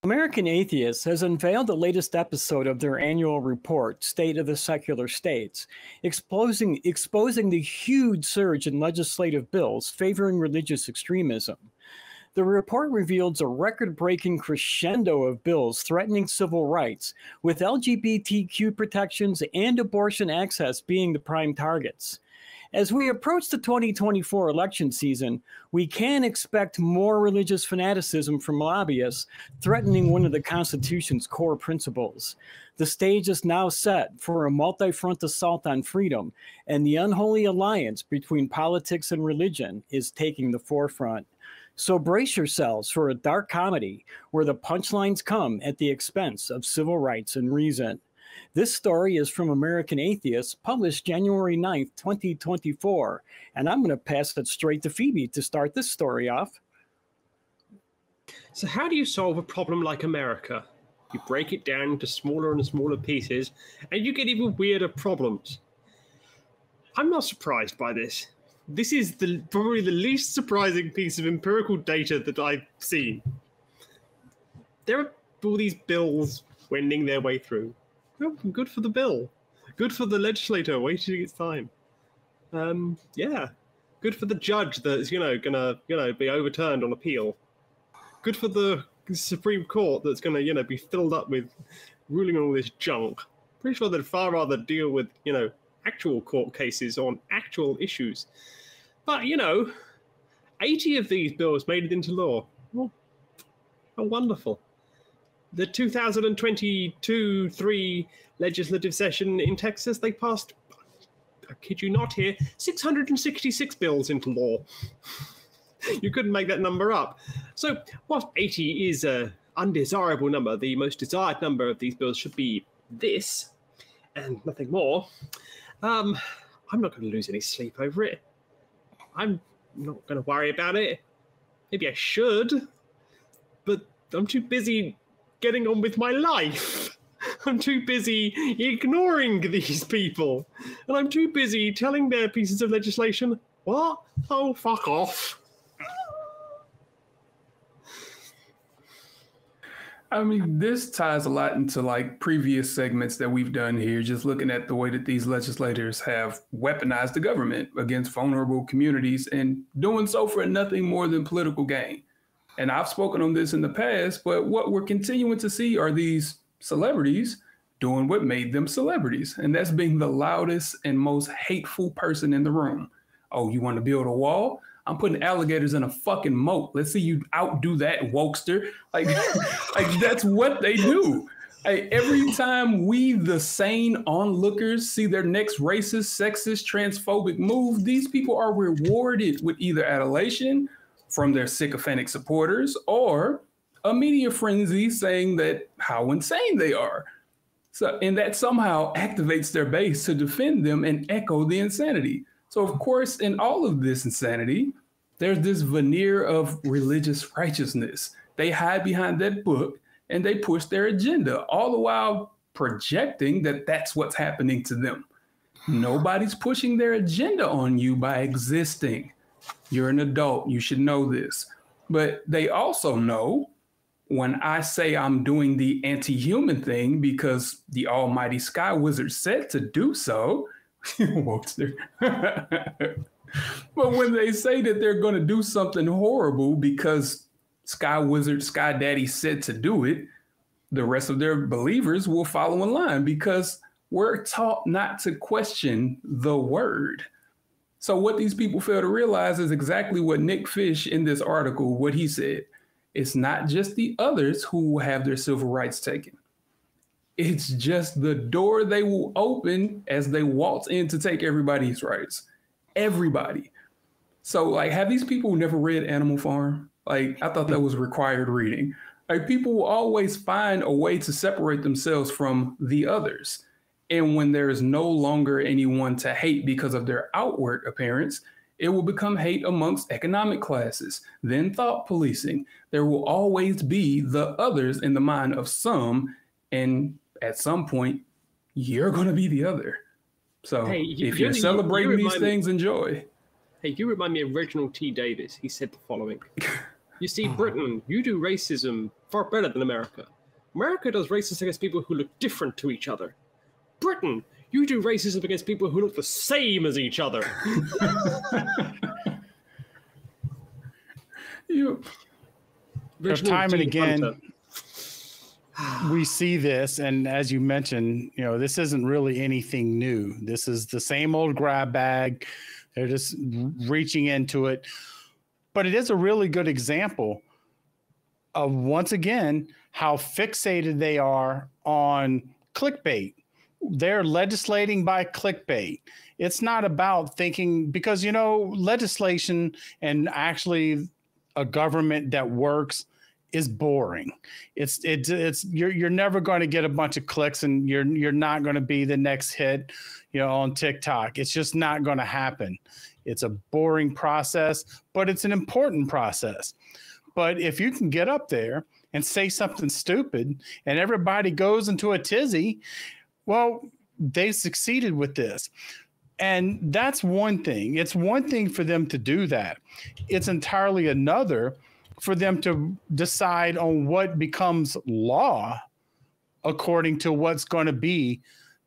American Atheists has unveiled the latest episode of their annual report, State of the Secular States, exposing the huge surge in legislative bills favoring religious extremism. The report reveals a record-breaking crescendo of bills threatening civil rights, with LGBTQ protections and abortion access being the prime targets. As we approach the 2024 election season, we can expect more religious fanaticism from lobbyists threatening one of the Constitution's core principles. The stage is now set for a multi-front assault on freedom, and the unholy alliance between politics and religion is taking the forefront. So brace yourselves for a dark comedy where the punchlines come at the expense of civil rights and reason. This story is from American Atheists, published January 9th, 2024, and I'm going to pass it straight to Phoebe to start this story off. So how do you solve a problem like America? You break it down into smaller and smaller pieces, and you get even weirder problems. I'm not surprised by this. This is probably the least surprising piece of empirical data that I've seen. There are all these bills wending their way through. Well, good for the bill. Good for the legislator waiting its time. Yeah. Good for the judge that's, gonna, be overturned on appeal. Good for the Supreme Court that's gonna, be filled up with ruling on all this junk. Pretty sure they'd far rather deal with, actual court cases on actual issues. But, 80 of these bills made it into law. Well, how wonderful. The 2022-3 legislative session in Texas, they passed, I kid you not here, 666 bills into law. You couldn't make that number up. So, whilst 80 is an undesirable number, the most desired number of these bills should be this, and nothing more. I'm not going to lose any sleep over it. I'm not going to worry about it. Maybe I should, but I'm too busy getting on with my life. I'm too busy ignoring these people. And I'm too busy telling their pieces of legislation, what? Oh, fuck off. I mean, this ties a lot into previous segments that we've done here, just looking at the way that these legislators have weaponized the government against vulnerable communities and doing so for nothing more than political gain. And I've spoken on this in the past, but what we're continuing to see are these celebrities doing what made them celebrities. And that's being the loudest and most hateful person in the room. Oh, you want to build a wall? I'm putting alligators in a fucking moat. Let's see you outdo that, wokester. Like that's what they do. Every time we, the sane onlookers, see their next racist, sexist, transphobic move, these people are rewarded with either adulation from their sycophantic supporters or a media frenzy saying that how insane they are. So, and that somehow activates their base to defend them and echo the insanity. So, of course, in all of this insanity, there's this veneer of religious righteousness. They hide behind that book and they push their agenda, all the while projecting that that's what's happening to them. Nobody's pushing their agenda on you by existing. You're an adult. You should know this. But they also know when I say I'm doing the anti-human thing because the almighty sky wizard said to do so, wokester. But when they say that they're going to do something horrible because Sky Wizard, Sky Daddy said to do it, the rest of their believers will follow in line because we're taught not to question the word. So what these people fail to realize is exactly what Nick Fish in this article, what he said. It's not just the others who have their civil rights taken. It's just the door they will open as they waltz in to take everybody's rights. Everybody. So have these people never read Animal Farm? I thought that was required reading. People will always find a way to separate themselves from the others. And when there is no longer anyone to hate because of their outward appearance, it will become hate amongst economic classes, then thought policing. There will always be the others in the mind of some, and at some point, you're going to be the other. So if you're celebrating these things, enjoy. Hey, you remind me of Reginald T. Davis. He said the following. You see, Britain, you do racism far better than America. America does racism against people who look different to each other. Britain, you do racism against people who look the same as each other. Time and again, we see this, and as you mentioned, this isn't really anything new. This is the same old grab bag. They're just reaching into it. But it is a really good example of, once again, how fixated they are on clickbait. They're legislating by clickbait. It's not about thinking, because, legislation and actually a government that works is boring. You're never going to get a bunch of clicks, and you're not going to be the next hit, on TikTok. It's just not going to happen. It's a boring process, but it's an important process. But if you can get up there and say something stupid and everybody goes into a tizzy, well, they succeeded with this. And that's one thing. It's one thing for them to do that. It's entirely another for them to decide on what becomes law according to what's going to be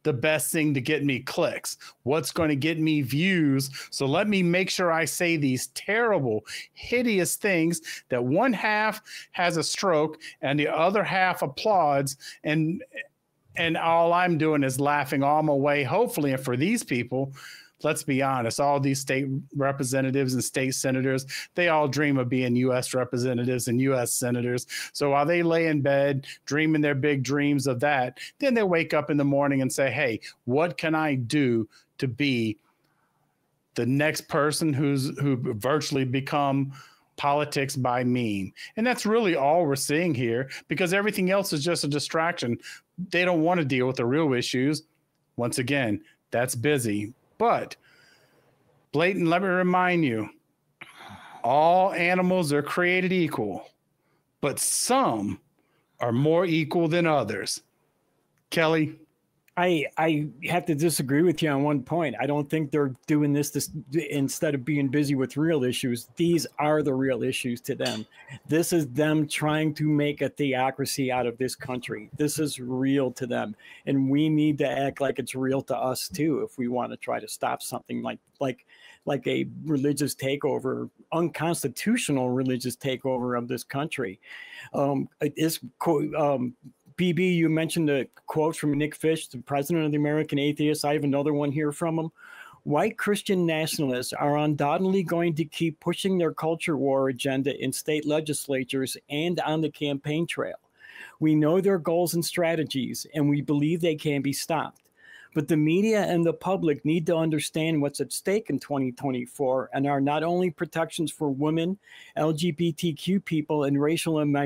the best thing to get me clicks, what's going to get me views. So let me make sure I say these terrible, hideous things that one half has a stroke and the other half applauds, and all I'm doing is laughing all my way, hopefully. And for these people, let's be honest, all these state representatives and state senators, they all dream of being U.S. representatives and U.S. senators. So while they lay in bed dreaming their big dreams of that, then they wake up in the morning and say, hey, what can I do to be the next person who virtually become politics by meme? And that's really all we're seeing here, because everything else is just a distraction. They don't want to deal with the real issues. Once again, that's busy. But blatant, let me remind you, all animals are created equal, but some are more equal than others. Kelly? I have to disagree with you on one point. I don't think they're doing this instead of being busy with real issues. These are the real issues to them. This is them trying to make a theocracy out of this country. This is real to them. And we need to act like it's real to us too, if we want to try to stop something like a religious takeover, unconstitutional religious takeover of this country. BB, you mentioned a quote from Nick Fish, the president of the American Atheists. I have another one here from him. White Christian nationalists are undoubtedly going to keep pushing their culture war agenda in state legislatures and on the campaign trail. We know their goals and strategies, and we believe they can be stopped. But the media and the public need to understand what's at stake in 2024 and are not only protections for women, LGBTQ people, and racial and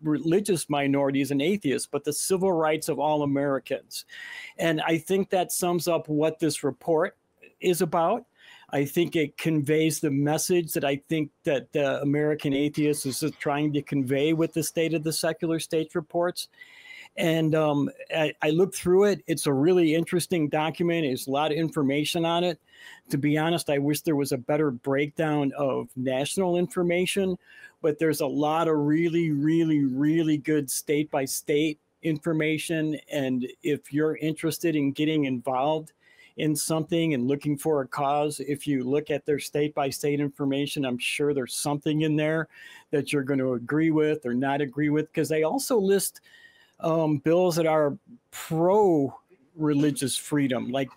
religious minorities and atheists, but the civil rights of all Americans. And I think that sums up what this report is about. I think it conveys the message that I think that the American Atheists is trying to convey with the State of the Secular States reports. And I looked through it. It's a really interesting document. There's a lot of information on it. To be honest, I wish there was a better breakdown of national information, but there's a lot of really, really, really good state-by-state information. And if you're interested in getting involved in something and looking for a cause, if you look at their state-by-state information, I'm sure there's something in there that you're going to agree with or not agree with, because they also list bills that are pro-religious freedom, like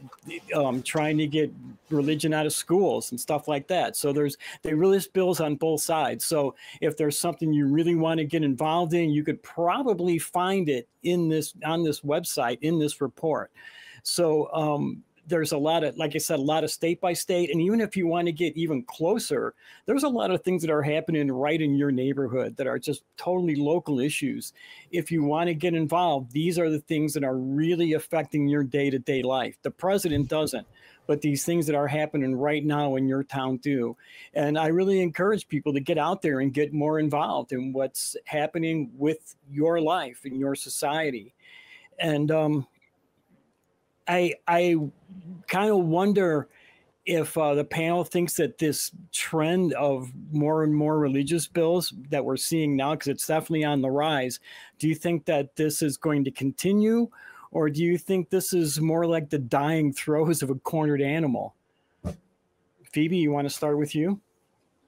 trying to get religion out of schools and stuff like that. So they release bills on both sides. So if there's something you really want to get involved in, you could probably find it on this website, in this report. So there's a lot of, like I said, a lot of state by state. And even if you want to get even closer, there's a lot of things that are happening right in your neighborhood that are just totally local issues. If you want to get involved, these are the things that are really affecting your day-to-day life. The president doesn't, but these things that are happening right now in your town do. And I really encourage people to get out there and get more involved in what's happening with your life and your society. And I kind of wonder if the panel thinks that this trend of more and more religious bills that we're seeing now, because it's definitely on the rise, do you think that this is going to continue, or do you think this is more like the dying throes of a cornered animal? Phoebe, you want to start with you?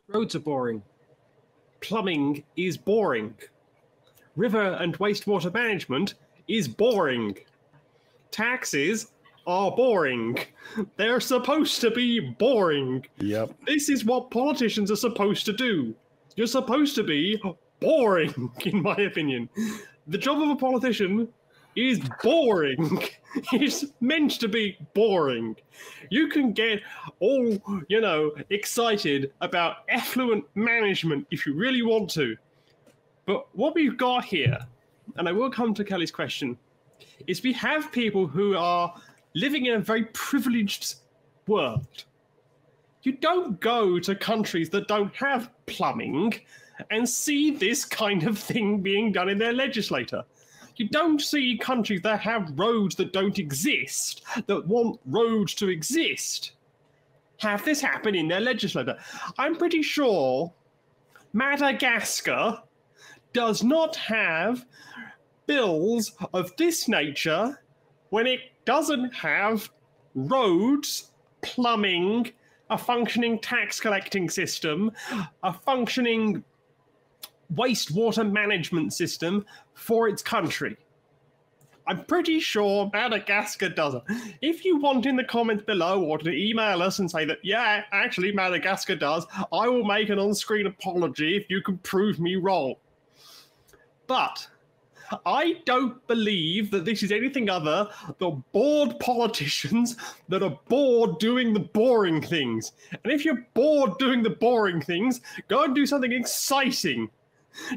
Roads are boring. Plumbing is boring. River and wastewater management is boring. Taxes are boring. They're supposed to be boring. Yep. This is what politicians are supposed to do. You're supposed to be boring, in my opinion. The job of a politician is boring. It's meant to be boring. You can get all, excited about affluent management if you really want to. But what we've got here, and I will come to Kelly's question, is we have people who are living in a very privileged world. You don't go to countries that don't have plumbing and see this kind of thing being done in their legislature. You don't see countries that have roads that don't exist, that want roads to exist, have this happen in their legislature. I'm pretty sure Madagascar does not have bills of this nature when it doesn't have roads, plumbing, a functioning tax collecting system, a functioning wastewater management system for its country. I'm pretty sure Madagascar doesn't. If you want in the comments below or to email us and say that, yeah, actually Madagascar does, I will make an on-screen apology if you can prove me wrong. But I don't believe that this is anything other than bored politicians that are bored doing the boring things. And if you're bored doing the boring things, go and do something exciting.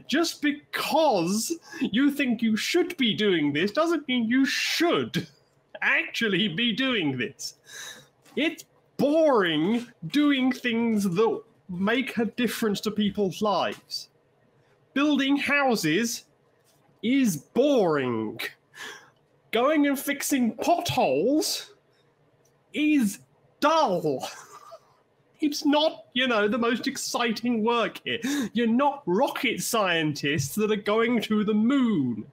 Just because you think you should be doing this doesn't mean you should actually be doing this. It's boring doing things that make a difference to people's lives. Building houses is boring. Going and fixing potholes is dull. It's not, the most exciting work here. You're not rocket scientists that are going to the moon.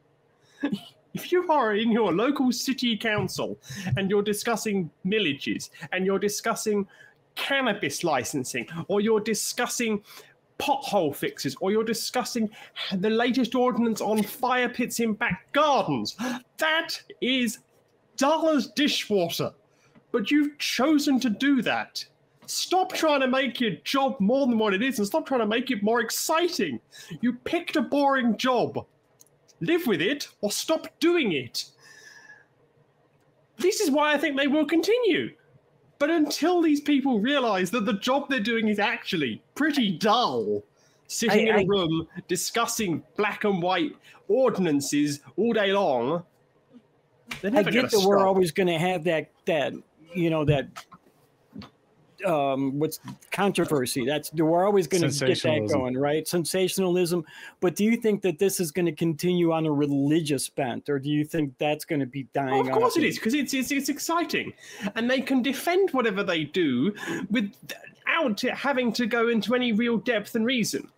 If you are in your local city council and you're discussing millages and you're discussing cannabis licensing or you're discussing pothole fixes or you're discussing the latest ordinance on fire pits in back gardens, that is dull as dishwater. But you've chosen to do that. Stop trying to make your job more than what it is and stop trying to make it more exciting. You picked a boring job. Live with it or stop doing it. This is why I think they will continue. But until these people realize that the job they're doing is actually pretty dull, sitting in a room discussing black and white ordinances all day long, they're never going to stop. We're always going to have that what's controversy. We're always going to get that going, right? Sensationalism. But do you think that this is going to continue on a religious bent, or do you think that's going to be dying? Of course it is, because it's exciting, and they can defend whatever they do without having to go into any real depth and reason.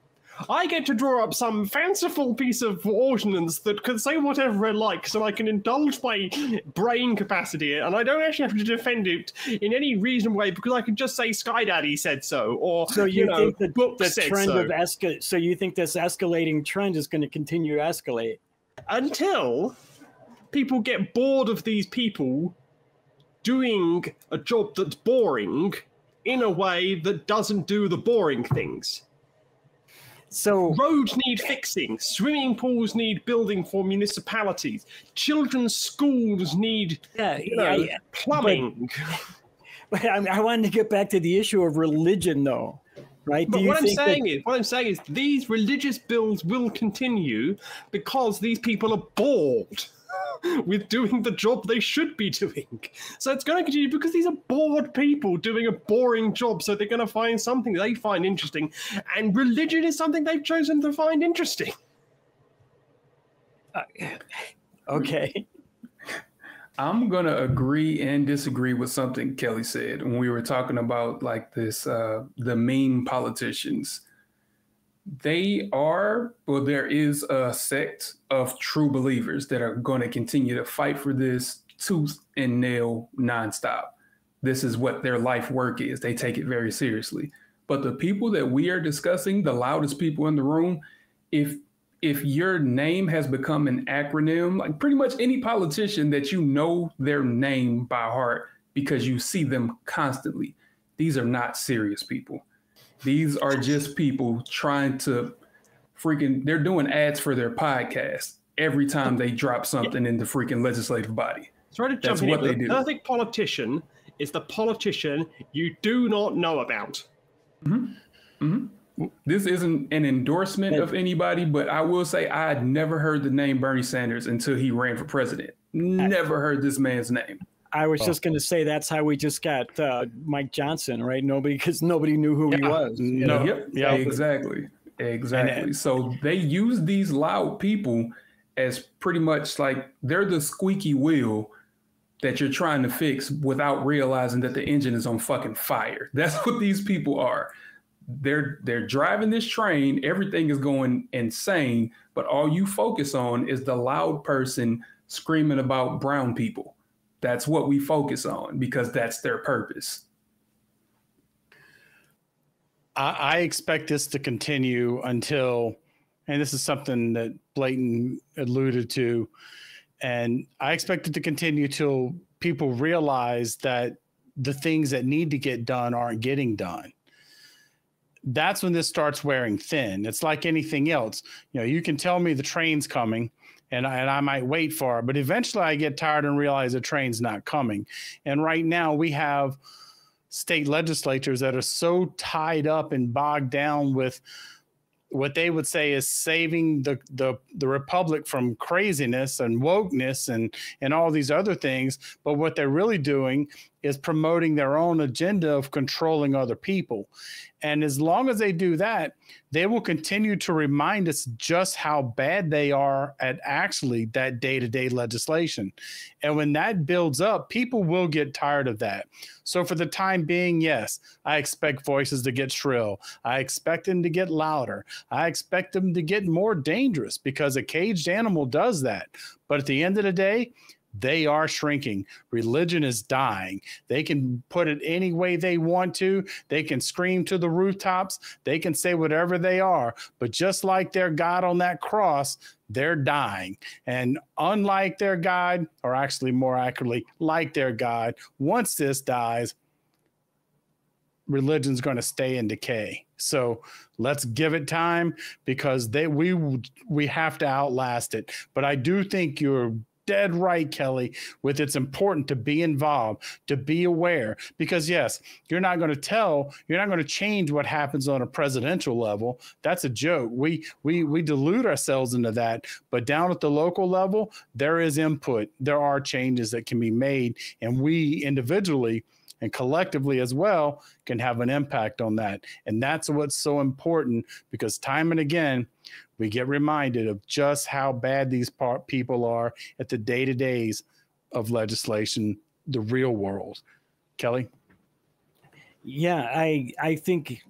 I get to draw up some fanciful piece of ordinance that can say whatever I like, so I can indulge my brain capacity, and I don't actually have to defend it in any reasonable way because I can just say Sky Daddy said so, or so you think the book the said trend so. of so you think this escalating trend is going to continue to escalate until people get bored of these people doing a job that's boring in a way that doesn't do the boring things. So roads need fixing, swimming pools need building for municipalities, children's schools need plumbing. But I wanted to get back to the issue of religion, though, right? But what I'm saying is these religious bills will continue because these people are bored with doing the job they should be doing. So it's going to continue because these are bored people doing a boring job, so they're going to find something they find interesting, and religion is something they've chosen to find interesting. Okay. I'm going to agree and disagree with something Kelly said when we were talking about like this, the meme politicians. There is a sect of true believers that are going to continue to fight for this tooth and nail nonstop. This is what their life work is. They take it very seriously. But the people that we are discussing, the loudest people in the room, if your name has become an acronym, like pretty much any politician that you know their name by heart because you see them constantly, these are not serious people. These are just people trying to they're doing ads for their podcast every time they drop something in the freaking legislative body. Sorry to jump in. What they do. The perfect politician is the politician you do not know about. Mm-hmm. Mm-hmm. This isn't an endorsement of anybody, but I will say I had never heard the name Bernie Sanders until he ran for president. Never heard this man's name. I was just going to say that's how we just got Mike Johnson, right? Because nobody knew who he was. Exactly. So they use these loud people as pretty much like they're the squeaky wheel that you're trying to fix without realizing that the engine is on fucking fire. That's what these people are. They're driving this train. Everything is going insane, but all you focus on is the loud person screaming about brown people. That's what we focus on because that's their purpose. I expect this to continue until, and this is something that Blayton alluded to, and I expect it to continue till people realize that the things that need to get done aren't getting done. That's when this starts wearing thin. It's like anything else. You can tell me the train's coming and I might wait for it, but eventually I get tired and realize the train's not coming. And right now we have state legislatures that are so tied up and bogged down with what they would say is saving the republic from craziness and wokeness and all these other things. But what they're really doing is promoting their own agenda of controlling other people. And as long as they do that, they will continue to remind us just how bad they are at actually that day-to-day legislation. And when that builds up, people will get tired of that. So for the time being, yes, I expect voices to get shrill. I expect them to get louder. I expect them to get more dangerous because a caged animal does that. But at the end of the day, they are shrinking. Religion is dying. They can put it any way they want to. They can scream to the rooftops. They can say whatever they are. But just like their God on that cross, they're dying. And unlike their God, or actually more accurately, like their God, once this dies, religion's going to stay in decay. So let's give it time because we have to outlast it. But I do think you're dead right, Kelly, with it's important to be involved, to be aware, because yes, you're not going to change what happens on a presidential level. That's a joke. We delude ourselves into that, but down at the local level, there is input. There are changes that can be made, and we individually and collectively as well can have an impact on that. And that's what's so important, because time and again, we get reminded of just how bad these people are at the day-to-days of legislation, the real world. Kelly? Yeah, I think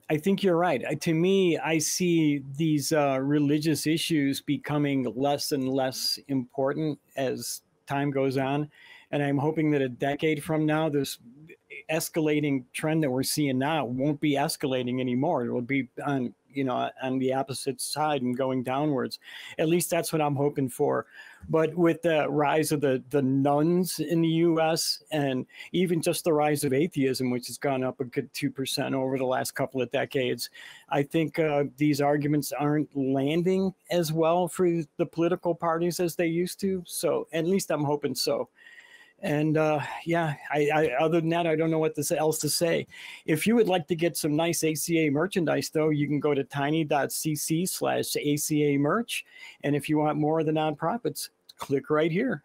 you're right. To me, I see these religious issues becoming less and less important as time goes on. And I'm hoping that a decade from now, this escalating trend that we're seeing now won't be escalating anymore. It will be on the opposite side and going downwards. At least that's what I'm hoping for. But with the rise of the nuns in the U.S. and even just the rise of atheism, which has gone up a good 2% over the last couple of decades, I think these arguments aren't landing as well for the political parties as they used to. So at least I'm hoping so. And I other than that, I don't know what else to say. If you would like to get some nice ACA merchandise, though, you can go to tiny.cc/ACA merch. And if you want more of the nonprofits, click right here.